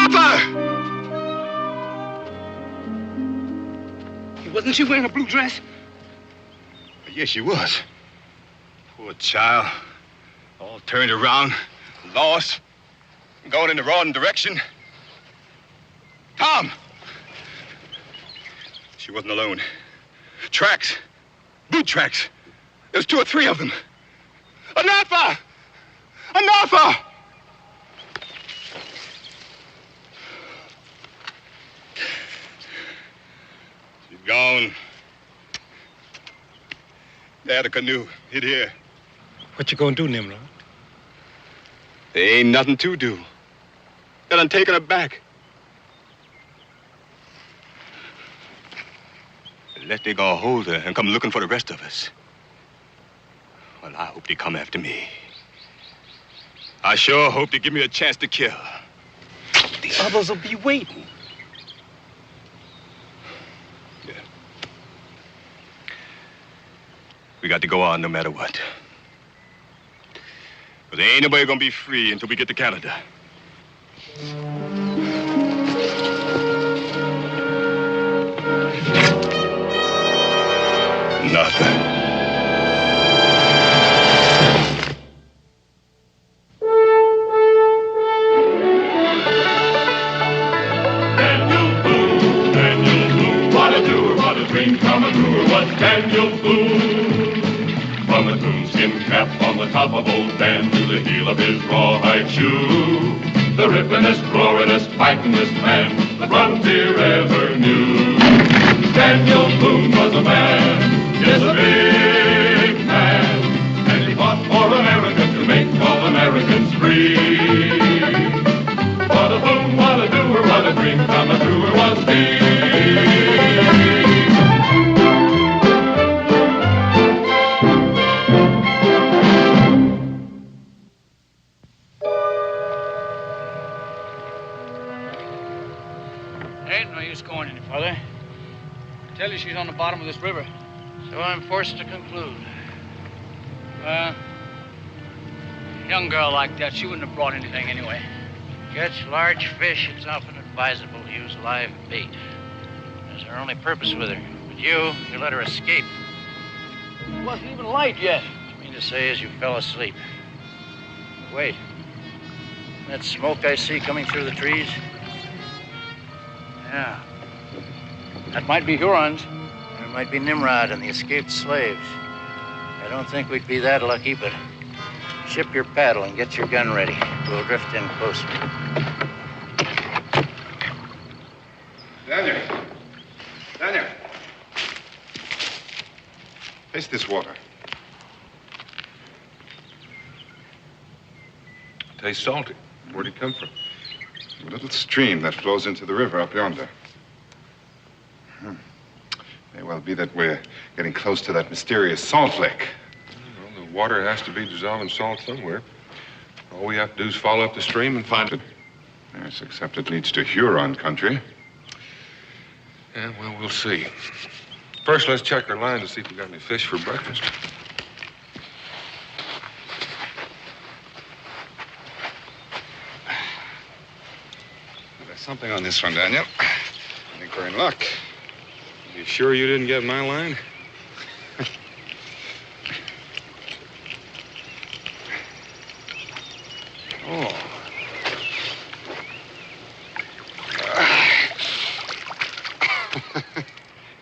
Onatha! Wasn't she wearing a blue dress? Yes, she was. Poor child. All turned around, lost, going in the wrong direction. Tom! She wasn't alone. Tracks. Boot tracks. There's 2 or 3 of them. Onatha! Onatha! She's gone. There, the canoe. Hid here. What you gonna do, Nimrod? There ain't nothing to do. They done taken her back. Unless they gonna hold her and come looking for the rest of us. Well, I hope they come after me. I sure hope they give me a chance to kill. The others will be waiting. Yeah. We got to go on no matter what. But there ain't nobody gonna be free until we get to Canada. Nothing. Daniel Boone, what a doer, what a dream come true, was Daniel Boone. From a coonskin cap on the top of old Dan to the heel of his rawhide shoe, the rippin'est, roarin'est, fightin'est man the frontier ever knew. Daniel Boone was a man, yes, a big man, and he fought for America to make all Americans free. What a boom, what a doer, what a dream come true was he. Ain't no use going any further. I tell you she's on the bottom of this river. So I'm forced to conclude. Well, a young girl like that, she wouldn't have brought anything anyway. Catch large fish, it's often advisable to use live bait. That's our only purpose with her. But you let her escape. It wasn't even light yet. What you mean to say is you fell asleep. Wait. That smoke I see coming through the trees? Yeah. That might be Hurons. Or it might be Nimrod and the escaped slaves. I don't think we'd be that lucky, but ship your paddle and get your gun ready. We'll drift in closer. Daniel. Daniel. Taste this water. Tastes salty. Where'd it come from? A little stream that flows into the river up yonder. May well be that we're getting close to that mysterious salt lake. Well, the water has to be dissolving salt somewhere. All we have to do is follow up the stream and find it. Yes, except it leads to Huron country. Yeah, well, we'll see. First, let's check our line to see if we got any fish for breakfast. There's something on this one, Daniel. I think we're in luck. You sure you didn't get my line? Oh.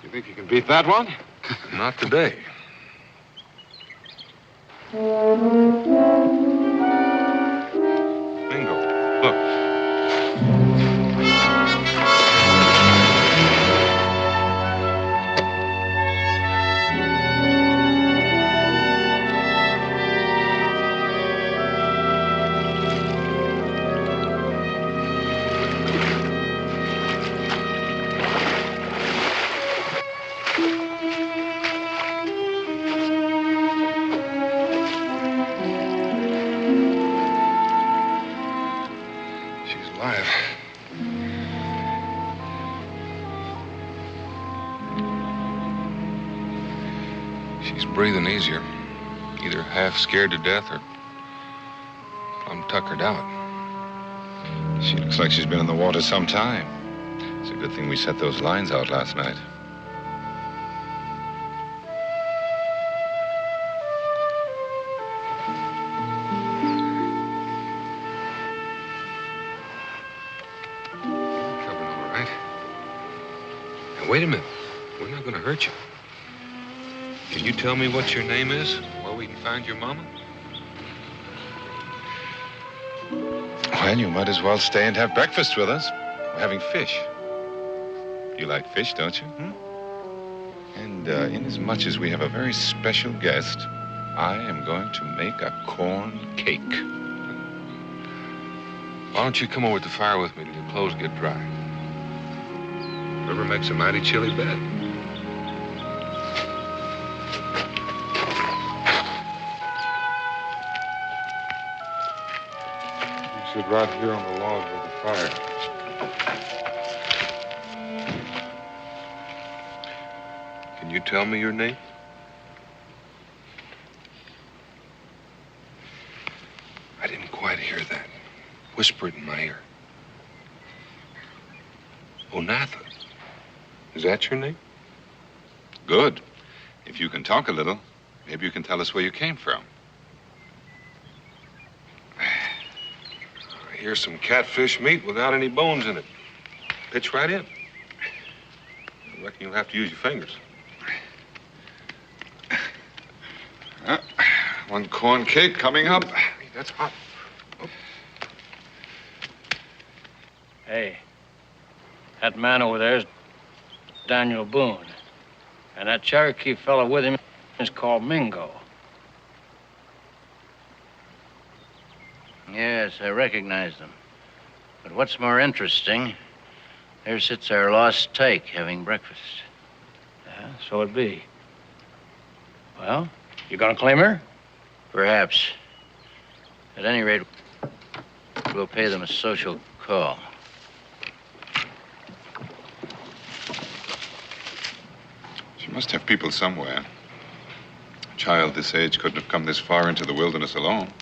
You think you can beat that one? Not today. Bingo. Look. She's breathing easier. Either half scared to death or plumb tuckered out. She looks like she's been in the water some time. It's a good thing we set those lines out last night. Covered all right. Now, wait a minute. We're not going to hurt you. Can you tell me what your name is? Where we can find your mama? Well, you might as well stay and have breakfast with us. We're having fish. You like fish, don't you? And inasmuch as we have a very special guest, I am going to make a corn cake. Why don't you come over to the fire with me till your clothes get dry? River makes a mighty chilly bed. You sit right here on the log with the fire. Can you tell me your name? I didn't quite hear that. Whisper it in my ear. Onatha. Is that your name? Good. If you can talk a little, maybe you can tell us where you came from. Here's some catfish meat without any bones in it. Pitch right in. I reckon you'll have to use your fingers. One corn cake coming up. That's hot. Hey, that man over there is Daniel Boone. And that Cherokee fellow with him is called Mingo. Yes, I recognize them. But what's more interesting, there sits our lost tyke having breakfast. Yeah, so it be. Well, you gonna claim her? Perhaps. At any rate, we'll pay them a social call. She must have people somewhere. A child this age couldn't have come this far into the wilderness alone.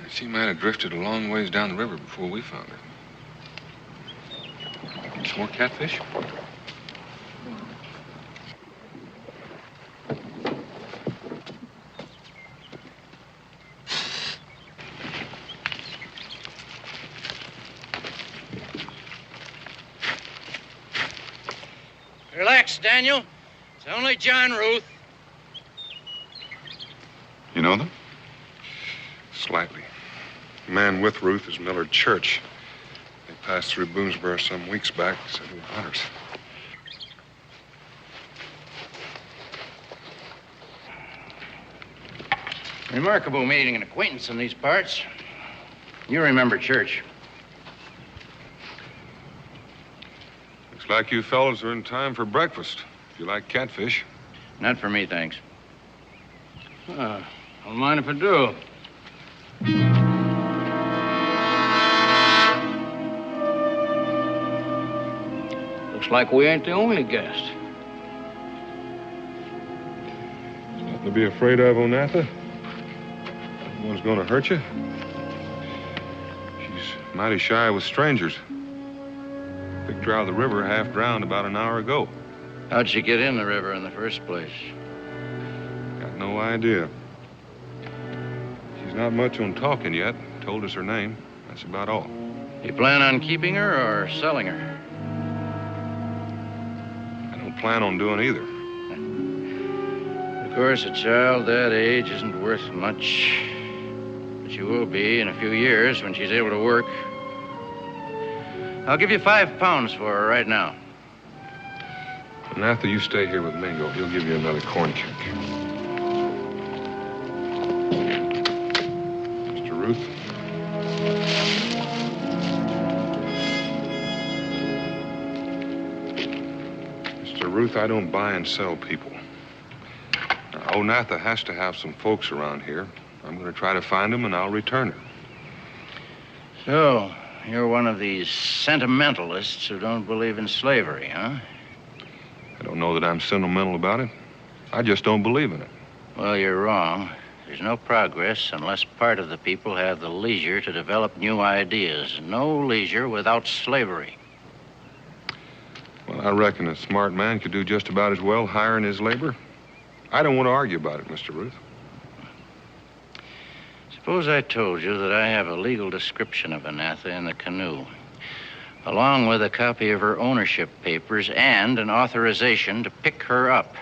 She might have drifted a long ways down the river before we found her. Some more catfish? Relax, Daniel. It's only John Ruth. You know them? Slightly. The man with Ruth is Millard Church. They passed through Boonesboro some weeks back, said we were hunters. Remarkable meeting an acquaintance in these parts. You remember Church. Looks like you fellas are in time for breakfast. If you like catfish. Not for me, thanks. Don't mind if I do. Looks like we ain't the only guest. There's nothing to be afraid of, Onatha. No one's gonna hurt you. She's mighty shy with strangers. Picked her out of the river half drowned about an hour ago. How'd she get in the river in the first place? Got no idea. She's not much on talking yet. Told us her name. That's about all. You plan on keeping her or selling her? I don't plan on doing either. Of course, a child that age isn't worth much. But she will be in a few years when she's able to work. I'll give you £5 for her right now. Onatha, you stay here with Mingo. He'll give you another corn cake. Mr. Ruth? Mr. Ruth, I don't buy and sell people. Now, Onatha has to have some folks around here. I'm going to try to find them, and I'll return her. So, you're one of these sentimentalists who don't believe in slavery, huh? I don't know that I'm sentimental about it. I just don't believe in it. Well, you're wrong. There's no progress unless part of the people have the leisure to develop new ideas. No leisure without slavery. Well, I reckon a smart man could do just about as well hiring his labor. I don't want to argue about it, Mr. Ruth. Suppose I told you that I have a legal description of Onatha in the canoe, along with a copy of her ownership papers and an authorization to pick her up.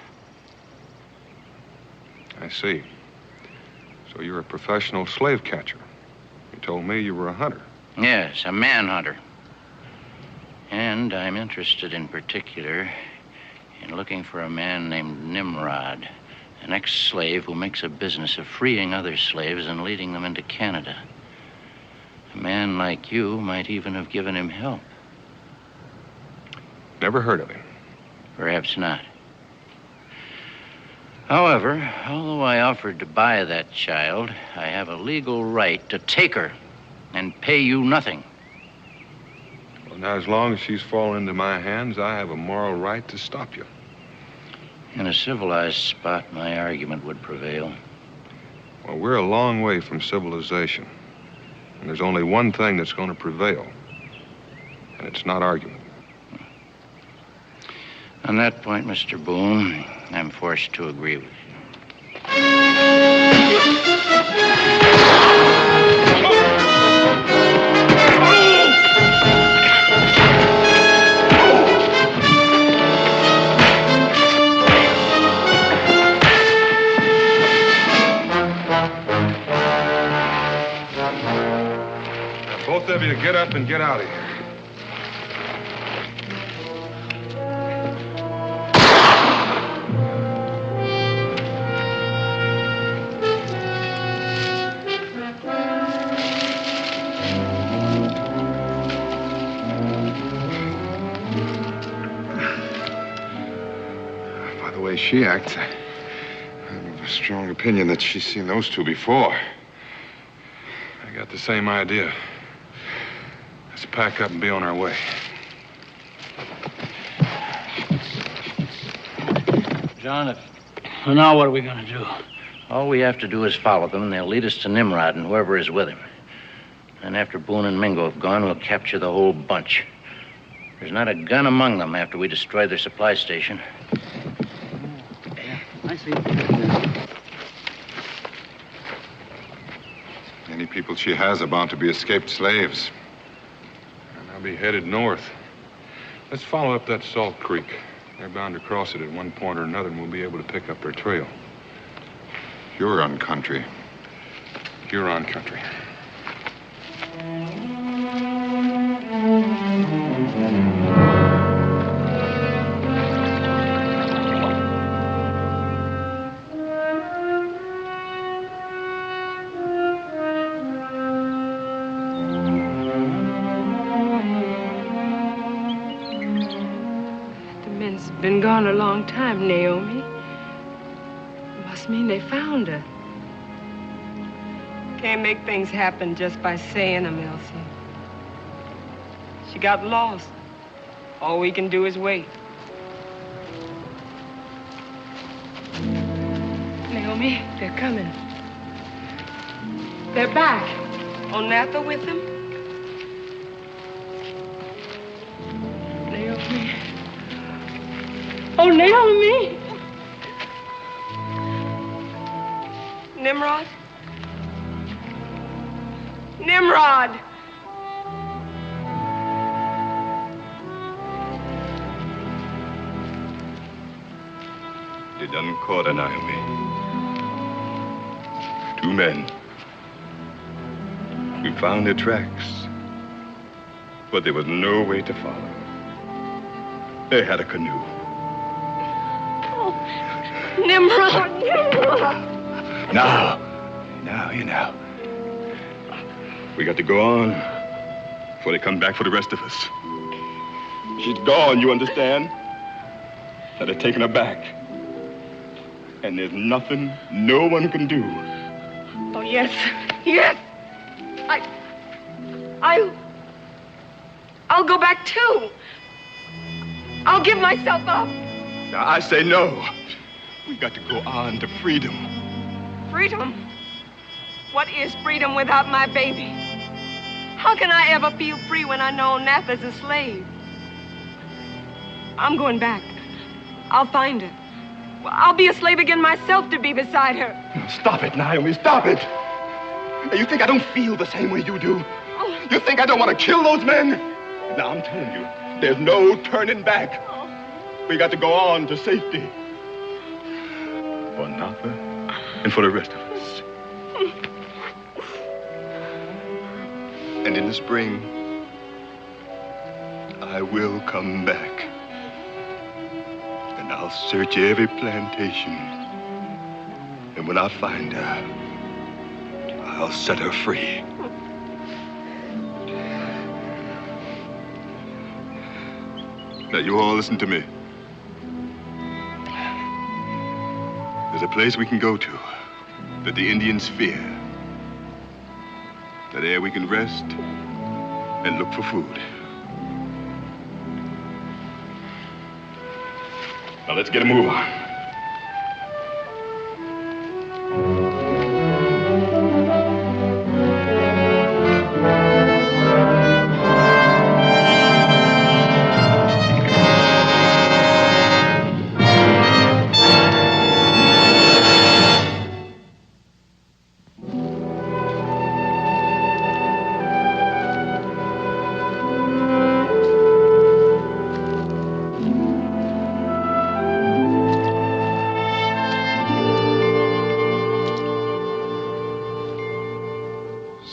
I see. So you're a professional slave catcher. You told me you were a hunter. Yes, a manhunter. And I'm interested in particular in looking for a man named Nimrod, an ex-slave who makes a business of freeing other slaves and leading them into Canada. A man like you might even have given him help. Never heard of him. Perhaps not. However, although I offered to buy that child, I have a legal right to take her and pay you nothing. Well, now, as long as she's fallen into my hands, I have a moral right to stop you. In a civilized spot, my argument would prevail. Well, we're a long way from civilization. And there's only one thing that's going to prevail. And it's not argument. On that point, Mr. Boone, I'm forced to agree with you. Now, both of you get up and get out of here. She acts. I have a strong opinion that she's seen those two before. I got the same idea. Let's pack up and be on our way. John, now what are we going to do? All we have to do is follow them, and they'll lead us to Nimrod and whoever is with him. And after Boone and Mingo have gone, we'll capture the whole bunch. There's not a gun among them after we destroy their supply station. I see. Any people she has are bound to be escaped slaves. And I'll be headed north. Let's follow up that Salt Creek. They're bound to cross it at one point or another, and we'll be able to pick up their trail. Huron country. Huron country. Been gone a long time, Naomi. Must mean they found her. Can't make things happen just by saying them, Elsie. She got lost. All we can do is wait. Naomi, they're coming. They're back. Onatha with them? Naomi. Oh, Naomi! Nimrod? Nimrod! You done caught her, Naomi. Two men. We found their tracks, but there was no way to follow. They had a canoe. Nimrod! Nimrod! Now, you know. We got to go on before they come back for the rest of us. She's gone, you understand? Now they're taking her back. And there's nothing no one can do. Oh, yes. Yes! I'll go back, too. I'll give myself up. Now, I say no. We got to go on to freedom. Freedom? What is freedom without my baby? How can I ever feel free when I know Onatha's a slave? I'm going back. I'll find her. Well, I'll be a slave again myself to be beside her. Stop it, Naomi, stop it. You think I don't feel the same way you do? Oh. You think I don't want to kill those men? Now, I'm telling you, there's no turning back. We got to go on to safety. For Onatha and for the rest of us. And in the spring, I will come back. And I'll search every plantation. And when I find her, I'll set her free. Now, you all listen to me. There's a place we can go to that the Indians fear. That there we can rest and look for food. Now, let's get a move on.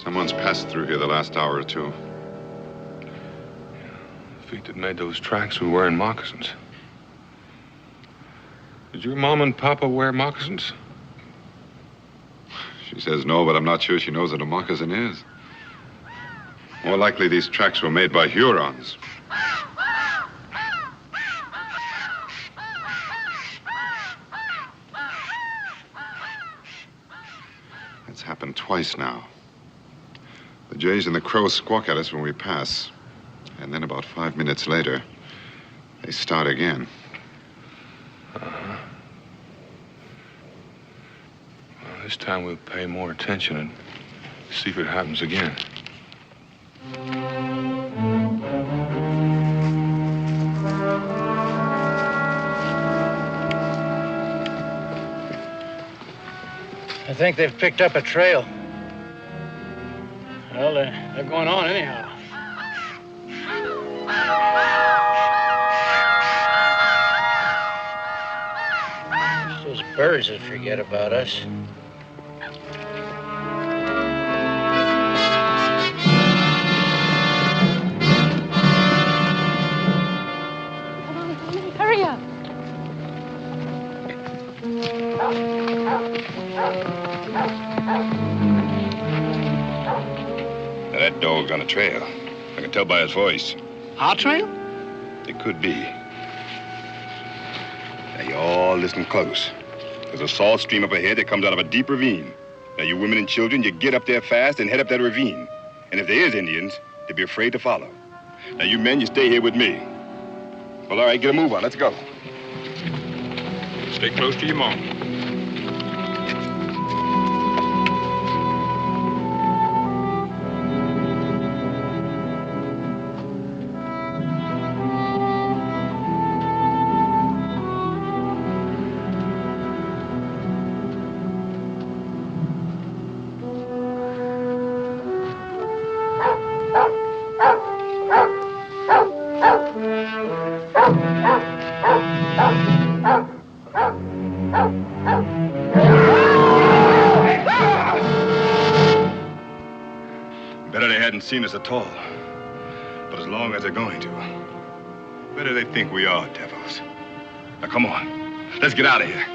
Someone's passed through here the last hour or two. The feet that made those tracks were wearing moccasins. Did your mom and papa wear moccasins? She says no, but I'm not sure she knows what a moccasin is. More likely these tracks were made by Hurons. It's happened twice now. The jays and the crows squawk at us when we pass. And then about 5 minutes later, they start again. Well, this time we'll pay more attention and see if it happens again. I think they've picked up a trail. Well, they're going on anyhow. It's those birds that forget about us. Hurry up. Now, that dog's on a trail. I can tell by his voice. Our trail? It could be. Now, you all listen close. There's a salt stream up ahead that comes out of a deep ravine. Now, you women and children, you get up there fast and head up that ravine. And if there is Indians, they'll be afraid to follow. Now, you men, you stay here with me. Well, all right, get a move on. Let's go. Stay close to your mom. Better they hadn't seen us at all. But as long as they're going to, better they think we are devils. Now, come on. Let's get out of here.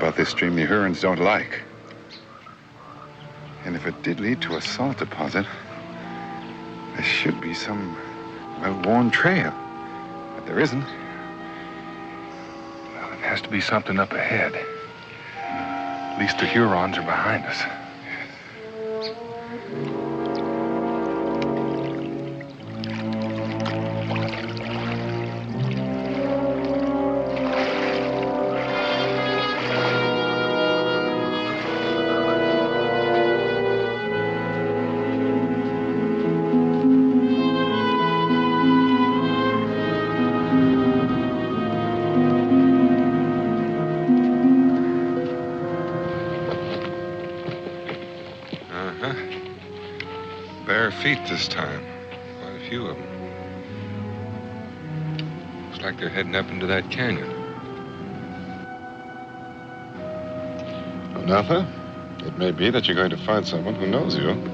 about this stream the Hurons don't like. And if it did lead to a salt deposit, there should be some well-worn trail. But there isn't. Well, it has to be something up ahead. At least the Hurons are behind us. Bare feet this time. Quite a few of them. Looks like they're heading up into that canyon. Onatha, it may be that you're going to find someone who knows you.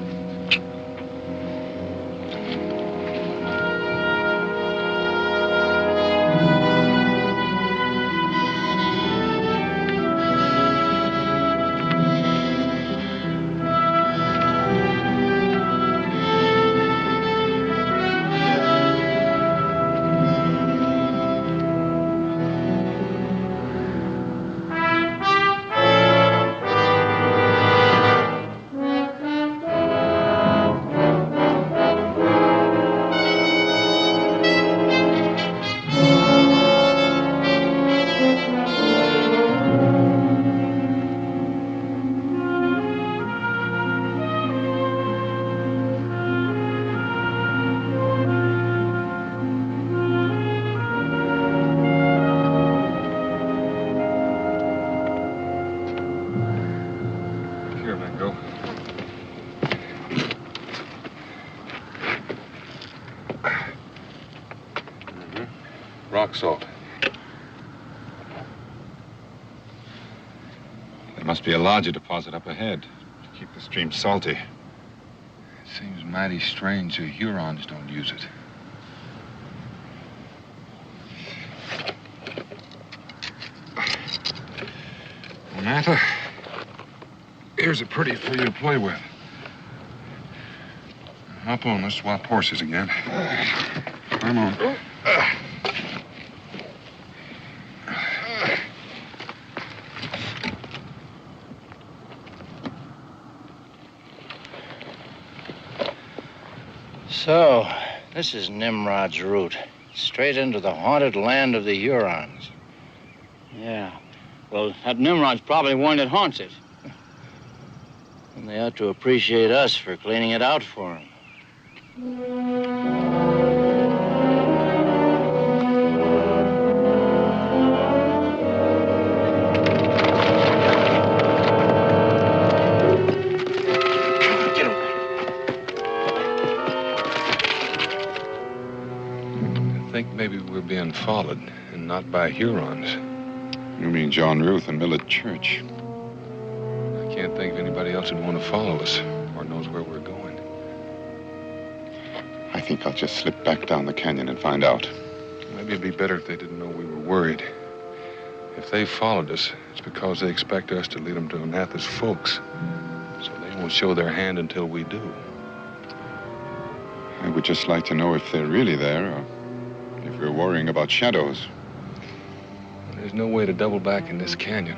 Rock salt. There must be a larger deposit up ahead to keep the stream salty. It seems mighty strange the Hurons don't use it. Onatha, here's a pretty for you to play with. Hop on, let's swap horses again. Come on. So, this is Nimrod's route. Straight into the haunted land of the Hurons. Yeah. Well, that Nimrod's probably one that haunts it. And they ought to appreciate us for cleaning it out for them. I think maybe we're being followed, and not by Hurons. You mean John Ruth and Millet Church? I can't think of anybody else who'd want to follow us, or knows where we're going. I think I'll just slip back down the canyon and find out. Maybe it'd be better if they didn't know we were worried. If they followed us, it's because they expect us to lead them to Onatha's folks. So they won't show their hand until we do. I would just like to know if they're really there, or if we're worrying about shadows. There's no way to double back in this canyon.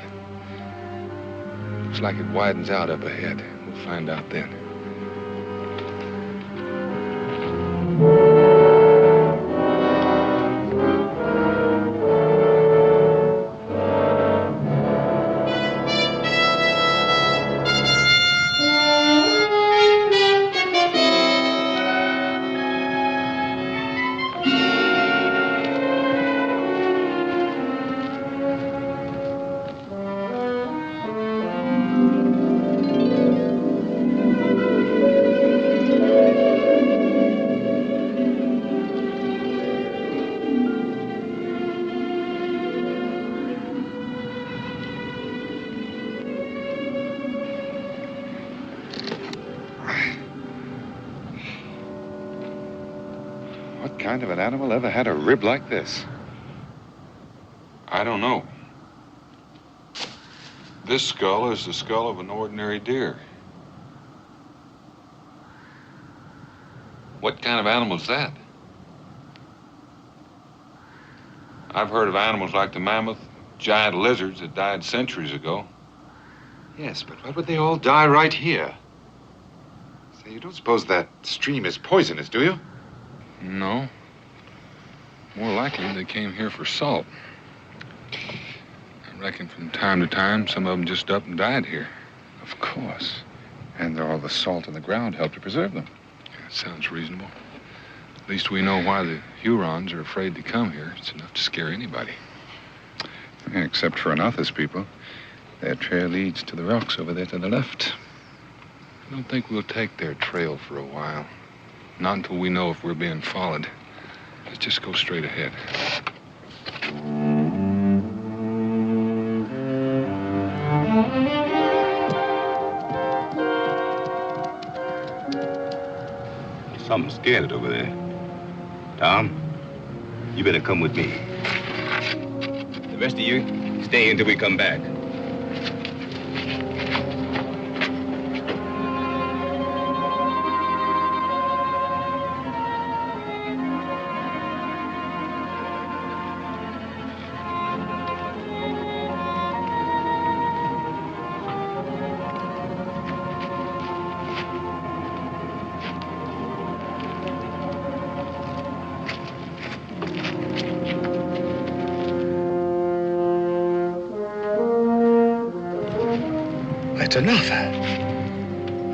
Looks like it widens out up ahead. We'll find out then. What kind of an animal ever had a rib like this? I don't know. This skull is the skull of an ordinary deer. What kind of animal is that? I've heard of animals like the mammoth, giant lizards that died centuries ago. Yes, but why would they all die right here? Say, you don't suppose that stream is poisonous, do you? No. More likely they came here for salt. I reckon from time to time, some of them just up and died here. Of course. And all the salt in the ground helped to preserve them. That sounds reasonable. At least we know why the Hurons are afraid to come here. It's enough to scare anybody. Yeah, except for Onatha's people. Their trail leads to the rocks over there to the left. I don't think we'll take their trail for a while. Not until we know if we're being followed. Let's just go straight ahead. Something scared it over there. Tom, you better come with me. The rest of you, stay until we come back. That's Onatha.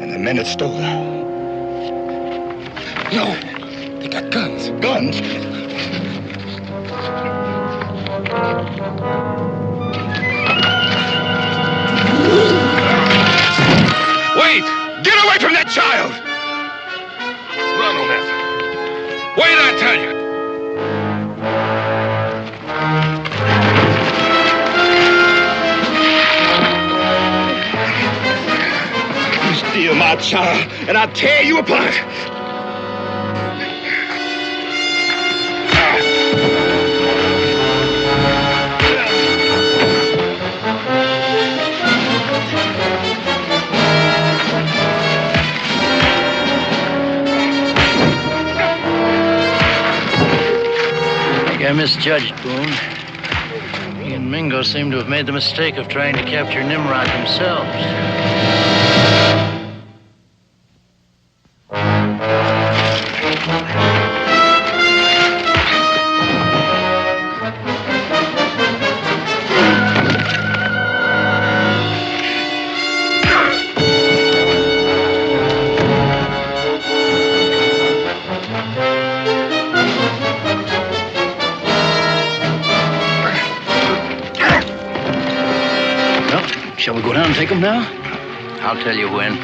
And the men that stole her. No, they got guns. Guns? Wait! Get away from that child! Run, Onatha. Wait, I tell you. Steal my child, and I'll tear you apart. I think I misjudged Boone. He and Mingo seem to have made the mistake of trying to capture Nimrod themselves. Shall we go down and take them now? I'll tell you when.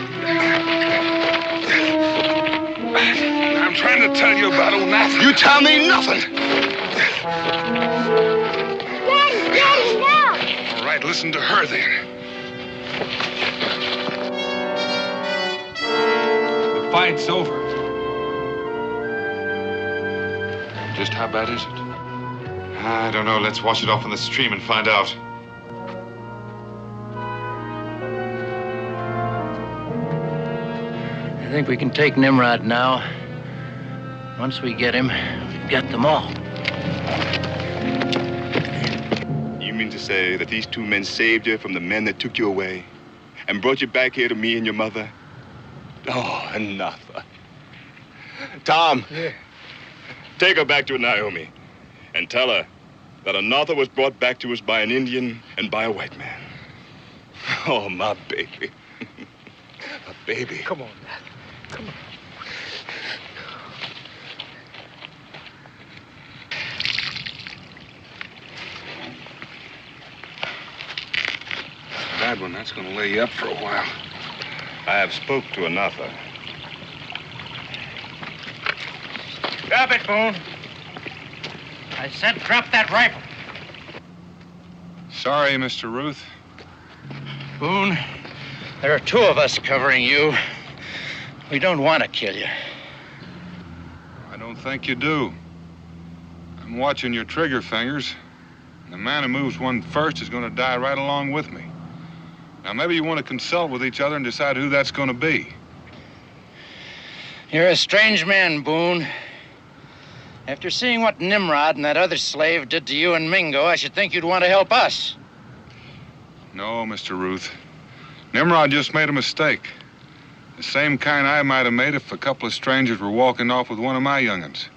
I'm trying to tell you about Onatha. You tell me nothing. Daddy, now! All right, listen to her then. The fight's over. Just how bad is it? I don't know. Let's wash it off in the stream and find out. I think we can take Nimrod now. Once we get him, we've got them all. You mean to say that these two men saved you from the men that took you away and brought you back here to me and your mother? Oh, Onatha. Tom. Yeah. Take her back to Naomi and tell her that Onatha was brought back to us by an Indian and by a white man. Oh, my baby. My baby. Come on, Nat. Come on. Bad one. That's going to lay you up for a while. I have spoke to Onatha. Drop it, Boone. I said drop that rifle. Sorry, Mr. Ruth. Boone, there are two of us covering you. We don't want to kill you. I don't think you do. I'm watching your trigger fingers. And the man who moves one first is going to die right along with me. Now, maybe you want to consult with each other and decide who that's going to be. You're a strange man, Boone. After seeing what Nimrod and that other slave did to you and Mingo, I should think you'd want to help us. No, Mr. Ruth. Nimrod just made a mistake. The same kind I might have made if a couple of strangers were walking off with one of my young'uns.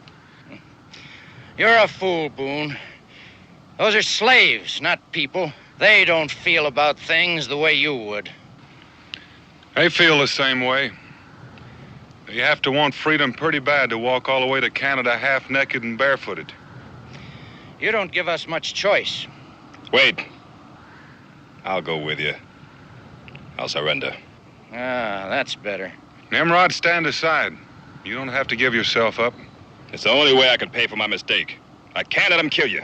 You're a fool, Boone. Those are slaves, not people. They don't feel about things the way you would. They feel the same way. They have to want freedom pretty bad to walk all the way to Canada half-naked and barefooted. You don't give us much choice. Wait. I'll go with you. I'll surrender. Ah, that's better. Nimrod, stand aside. You don't have to give yourself up. It's the only way I can pay for my mistake. I can't let them kill you.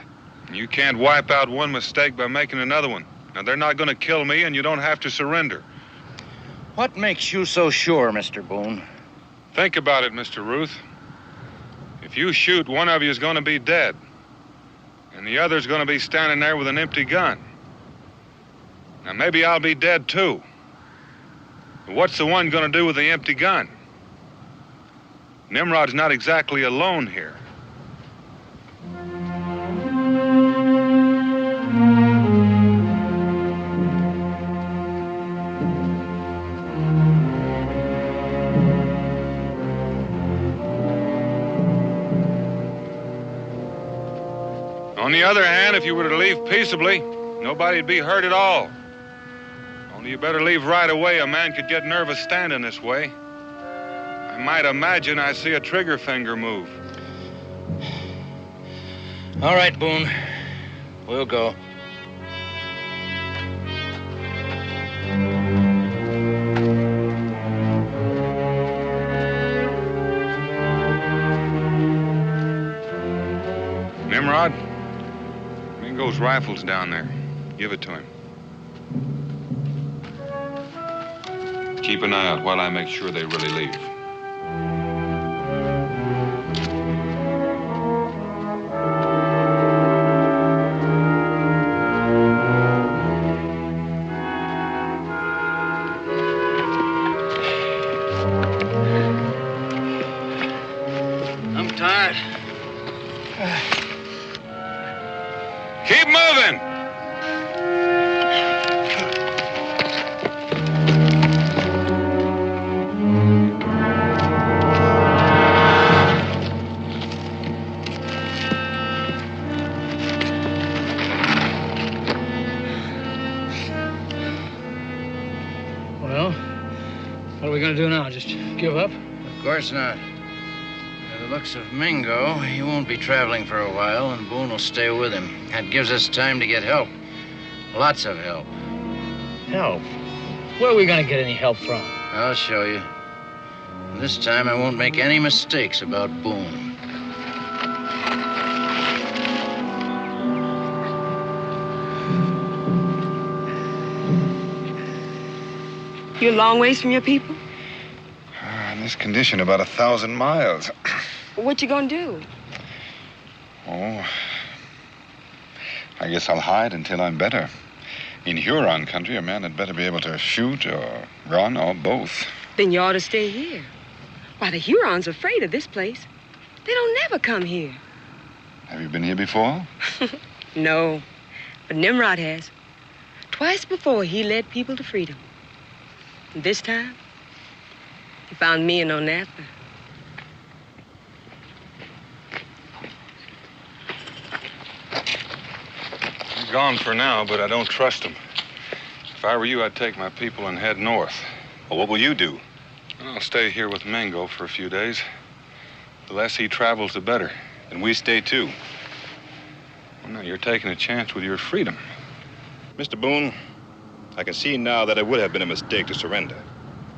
You can't wipe out one mistake by making another one. Now, they're not going to kill me, and you don't have to surrender. What makes you so sure, Mr. Boone? Think about it, Mr. Ruth. If you shoot, one of you is going to be dead. And the other's going to be standing there with an empty gun. Now, maybe I'll be dead, too. But what's the one going to do with the empty gun? Nimrod's not exactly alone here. On the other hand, if you were to leave peaceably, nobody'd be hurt at all. Only you better leave right away. A man could get nervous standing this way. I might imagine I see a trigger finger move. All right, Boone. We'll go. Nimrod, Mingo's rifle's down there. Give it to him. Keep an eye out while I make sure they really leave. I'm tired. Keep moving! Well, what are we going to do now? Just give up? Of course not. By the looks of Mingo, he won't be traveling for a while, and Boone will stay with him. That gives us time to get help. Lots of help. Help? Where are we going to get any help from? I'll show you. And this time I won't make any mistakes about Boone. You a long ways from your people? In this condition, about 1,000 miles. What you gonna do? Oh, I guess I'll hide until I'm better. In Huron country, a man had better be able to shoot or run or both. Then you ought to stay here. Why, the Hurons are afraid of this place. They don't never come here. Have you been here before? No, but Nimrod has. Twice before, he led people to freedom. And this time, he found me in Onatha. He's gone for now, but I don't trust him. If I were you, I'd take my people and head north. Well, what will you do? I'll stay here with Mingo for a few days. The less he travels, the better. And we stay too. Well, now you're taking a chance with your freedom. Mr. Boone, I can see now that it would have been a mistake to surrender.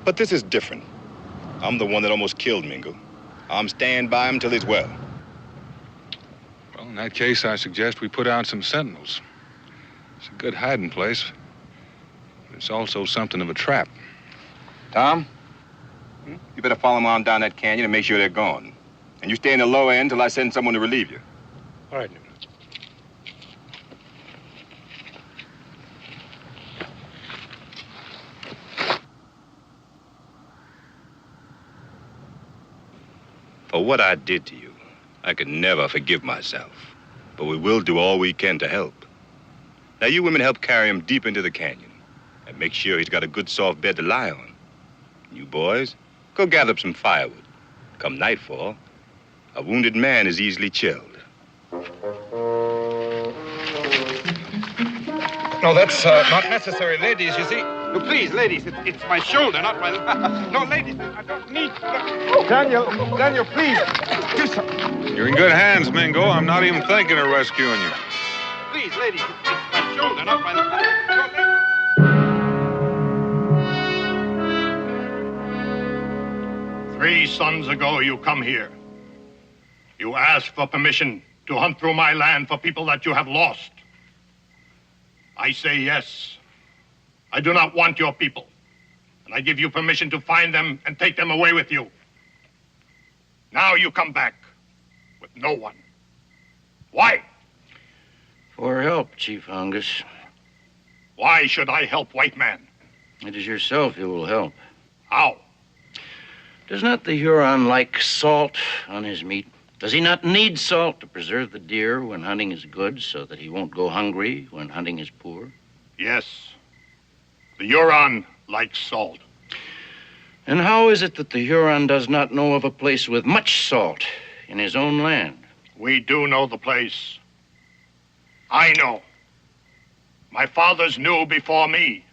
But this is different. I'm the one that almost killed Mingo. I'm staying by him till he's well. Well, in that case, I suggest we put out some sentinels. It's a good hiding place. But it's also something of a trap. Tom, you better follow them on down that canyon and make sure they're gone. And you stay in the lower end till I send someone to relieve you. All right, Nimrod. For what I did to you, I could never forgive myself. But we will do all we can to help. Now, you women help carry him deep into the canyon and make sure he's got a good soft bed to lie on. You boys, go gather up some firewood. Come nightfall, a wounded man is easily chilled. No, that's not necessary, ladies, you see. No, please, ladies, it's my shoulder, not my... No, ladies, I don't need... Daniel, please, do something. You're in good hands, Mingo. I'm not even thinking of rescuing you. Please, ladies, it's my shoulder, not my... No, 3 suns ago, you come here. You ask for permission to hunt through my land for people that you have lost. I say yes. I do not want your people. And I give you permission to find them and take them away with you. Now you come back with no one. Why? For help, Chief Hungus. Why should I help white man? It is yourself you will help. How? Does not the Huron like salt on his meat? Does he not need salt to preserve the deer when hunting is good so that he won't go hungry when hunting is poor? Yes. The Huron likes salt. And how is it that the Huron does not know of a place with much salt in his own land? We do know the place. I know. My fathers knew before me.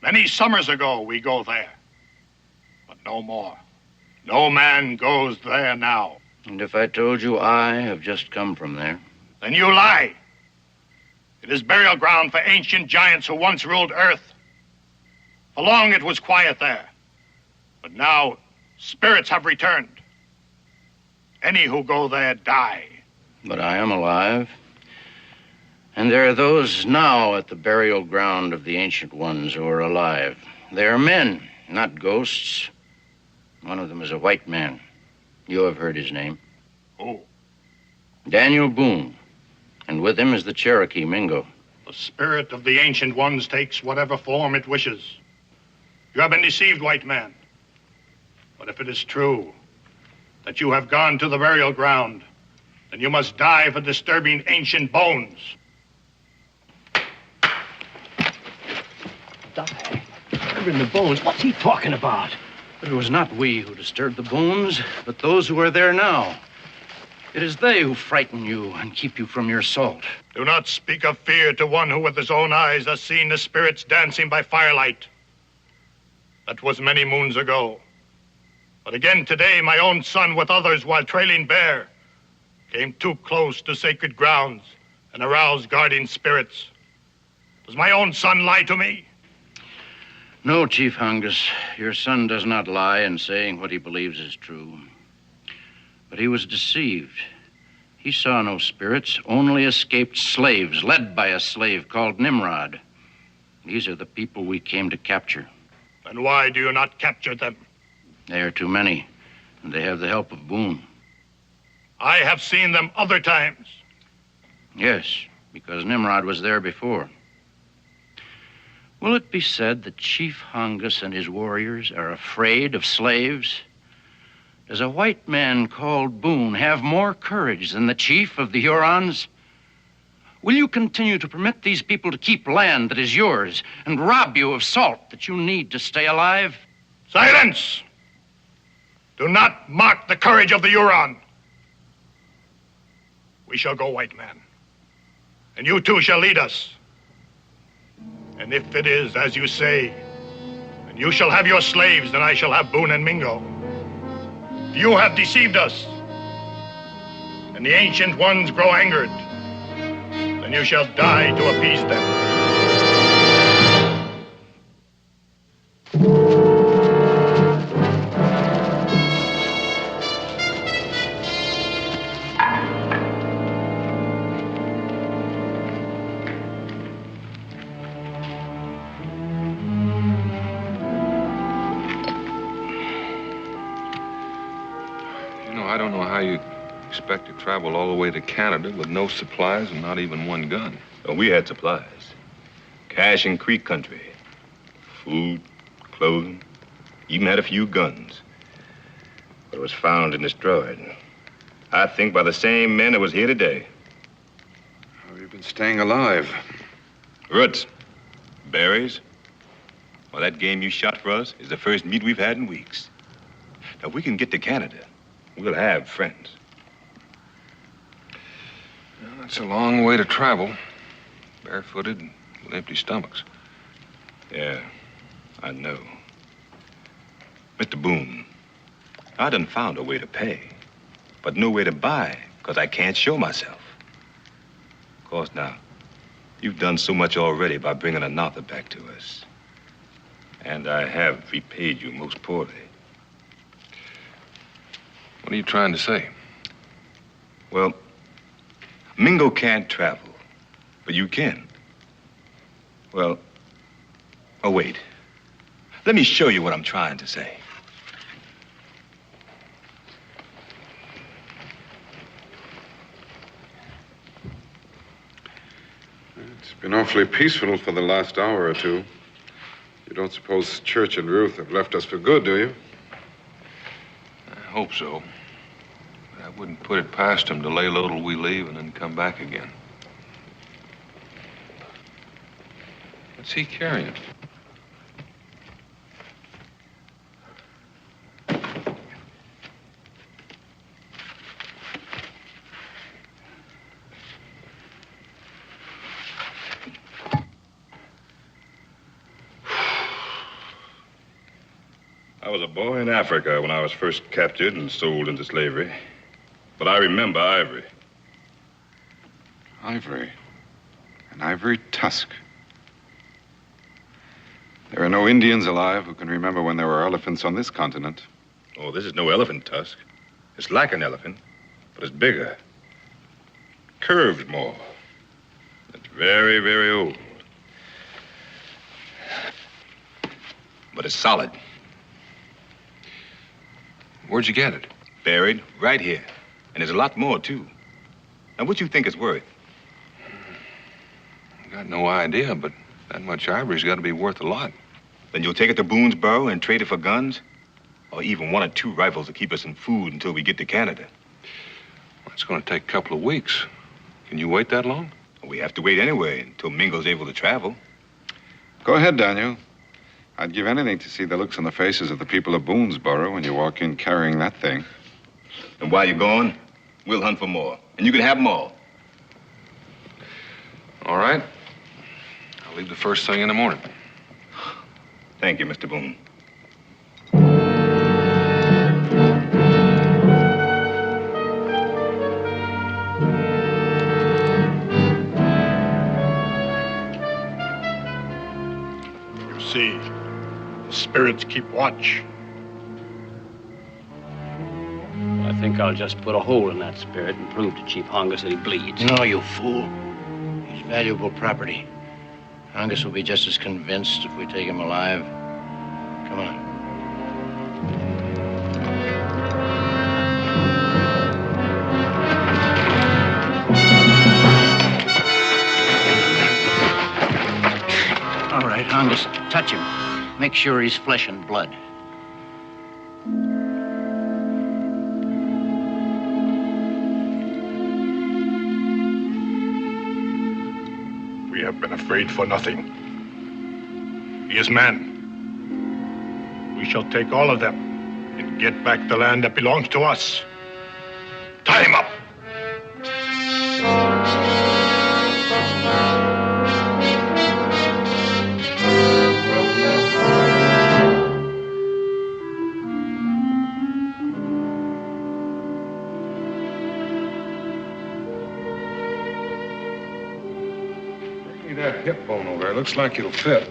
Many summers ago we go there. But no more. No man goes there now. And if I told you I have just come from there? Then you lie. It is burial ground for ancient giants who once ruled Earth. For long it was quiet there. But now spirits have returned. Any who go there die. But I am alive. And there are those now at the burial ground of the ancient ones who are alive. They are men, not ghosts. One of them is a white man. You have heard his name. Who? Daniel Boone. And with him is the Cherokee Mingo. The spirit of the ancient ones takes whatever form it wishes. You have been deceived, white man. But if it is true that you have gone to the burial ground, then you must die for disturbing ancient bones. Die? Disturbing the bones? What's he talking about? But it was not we who disturbed the bones, but those who are there now. It is they who frighten you and keep you from your salt. Do not speak of fear to one who with his own eyes has seen the spirits dancing by firelight. That was many moons ago. But again today, my own son with others while trailing bear came too close to sacred grounds and aroused guardian spirits. Does my own son lie to me? No, Chief Hungus, your son does not lie in saying what he believes is true. But he was deceived. He saw no spirits, only escaped slaves, led by a slave called Nimrod. These are the people we came to capture. Then why do you not capture them? They are too many, and they have the help of Boone. I have seen them other times. Yes, because Nimrod was there before. Will it be said that Chief Hungus and his warriors are afraid of slaves? Does a white man called Boone have more courage than the chief of the Hurons? Will you continue to permit these people to keep land that is yours and rob you of salt that you need to stay alive? Silence! Do not mock the courage of the Huron. We shall go, white man. And you too shall lead us. And if it is as you say, and you shall have your slaves, then I shall have Boone and Mingo. You have deceived us, and the ancient ones grow angered. Then you shall die to appease them. I don't know how you expect to travel all the way to Canada with no supplies and not even one gun. Oh, we had supplies. Cache and Creek country. Food, clothing, even had a few guns. But it was found and destroyed. I think by the same men that was here today. How have you been staying alive? Roots. Berries. Well, that game you shot for us is the first meat we've had in weeks. Now, if we can get to Canada, we'll have friends. Well, that's a long way to travel. Barefooted and with empty stomachs. Yeah, I know. Mr. Boone, I done found a way to pay, but no way to buy, because I can't show myself. Of course, now, you've done so much already by bringing Onatha back to us. And I have repaid you most poorly. What are you trying to say? Well, Mingo can't travel, but you can. Well, oh, wait. Let me show you what I'm trying to say. It's been awfully peaceful for the last hour or two. You don't suppose Church and Ruth have left us for good, do you? I hope so. But I wouldn't put it past them to lay low till we leave and then come back again. What's he carrying? I was a boy in Africa when I was first captured and sold into slavery. But I remember ivory. Ivory. An ivory tusk. There are no Indians alive who can remember when there were elephants on this continent. Oh, this is no elephant tusk. It's like an elephant, but it's bigger. Curved more. It's very, very old. But it's solid. Where'd you get it? Buried right here. And there's a lot more, too. Now, what do you think it's worth? Got no idea, but that much ivory's got to be worth a lot. Then you'll take it to Boone's burrow and trade it for guns? Or even 1 or 2 rifles to keep us in food until we get to Canada? Well, it's going to take a couple of weeks. Can you wait that long? We have to wait anyway until Mingo's able to travel. Go ahead, Daniel. I'd give anything to see the looks on the faces of the people of Boonesboro when you walk in carrying that thing. And while you're gone, we'll hunt for more. And you can have them all. All right. I'll leave the first thing in the morning. Thank you, Mr. Boone. You see, the spirits keep watch. I think I'll just put a hole in that spirit and prove to Chief Hongus that he bleeds. No, you fool. He's valuable property. Hongus will be just as convinced if we take him alive. Come on. All right, Hongus, touch him. Make sure he's flesh and blood. We have been afraid for nothing. He is man. We shall take all of them and get back the land that belongs to us. Tie him up! That hip bone over there looks like it'll fit.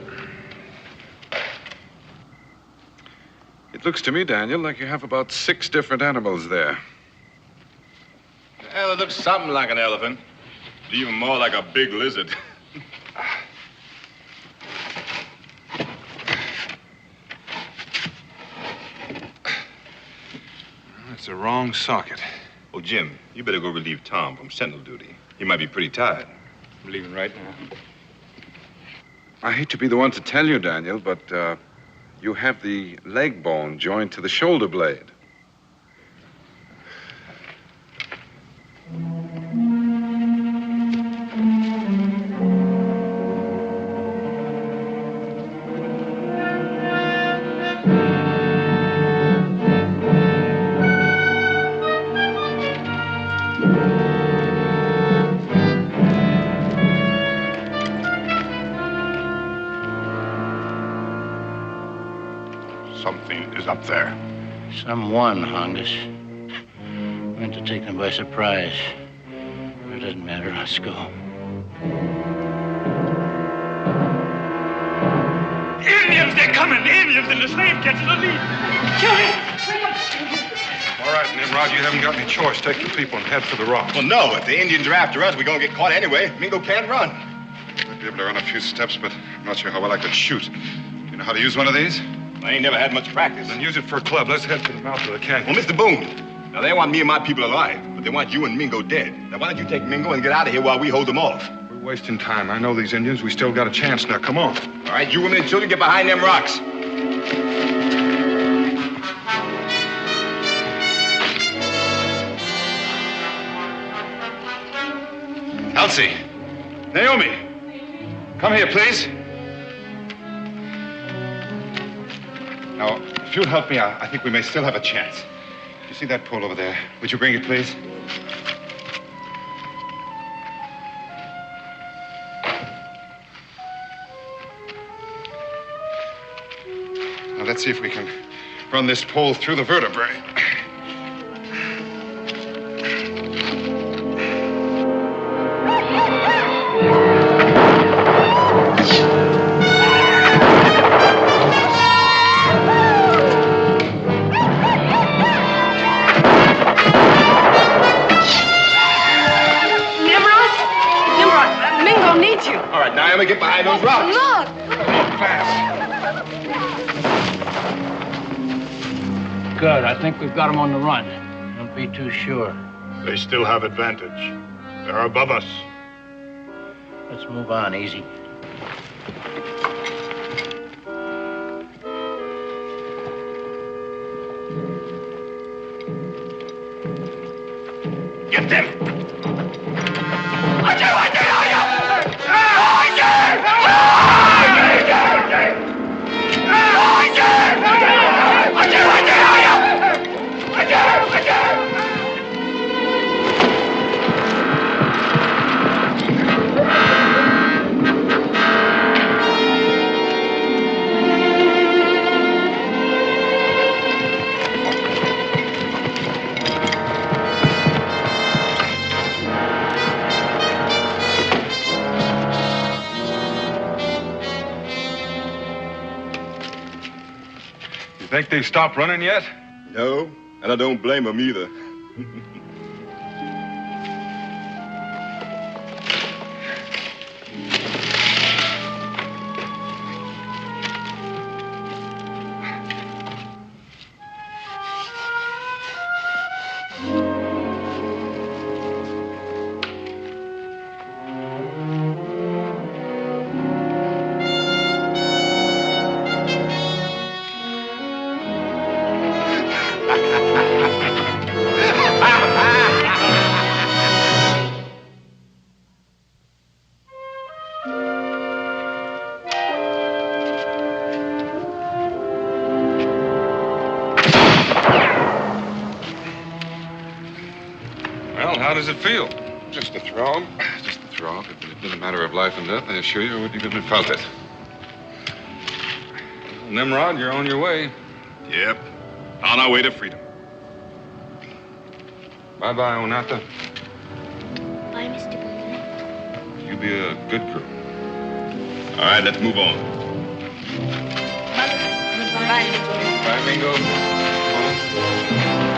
It looks to me, Daniel, like you have about 6 different animals there. Well, it looks something like an elephant. But even more like a big lizard. That's the wrong socket. Oh, Jim, you better go relieve Tom from sentinel duty. He might be pretty tired. I'm leaving right now. I hate to be the one to tell you, Daniel, but you have the leg bone joined to the shoulder blade. Something is up there. Someone, Hongus. Meant to take them by surprise. It doesn't matter. Let's go. Indians, they're coming! Indians, and the slave catchers are leaving! Kill him! All right, Nimrod, you haven't got any choice. Take the people and head for the rocks. Well, no. If the Indians are after us, we're going to get caught anyway. Mingo can't run. I'd be able to run a few steps, but I'm not sure how well I could shoot. You know how to use one of these? I ain't never had much practice. Then use it for a club. Let's head to the mouth of the canyon. Well, Mr. Boone, now they want me and my people alive, but they want you and Mingo dead. Now, why don't you take Mingo and get out of here while we hold them off? We're wasting time. I know these Indians. We still got a chance. Now, come on. All right, you women and children, get behind them rocks. Elsie! Naomi! Come here, please. Now, if you'll help me, I think we may still have a chance. You see that pole over there? Would you bring it, please? Now, let's see if we can run this pole through the vertebrae. Naomi, get behind those rocks. Look! Come on, fast. Good. I think we've got them on the run. Don't be too sure. They still have advantage. They're above us. Let's move on, easy. Get them! Think they've stopped running yet? No, and I don't blame them either. How does it feel? Just a throb. Just a throb. If it had been a matter of life and death, I assure you I wouldn't even have felt it. Well, Nimrod, you're on your way. Yep. On our way to freedom. Bye-bye, Onatha. Bye, Mr. Boone. You be a good girl. All right, let's move on. Bye, Mr. Boone. Bye, Mingo. Come on.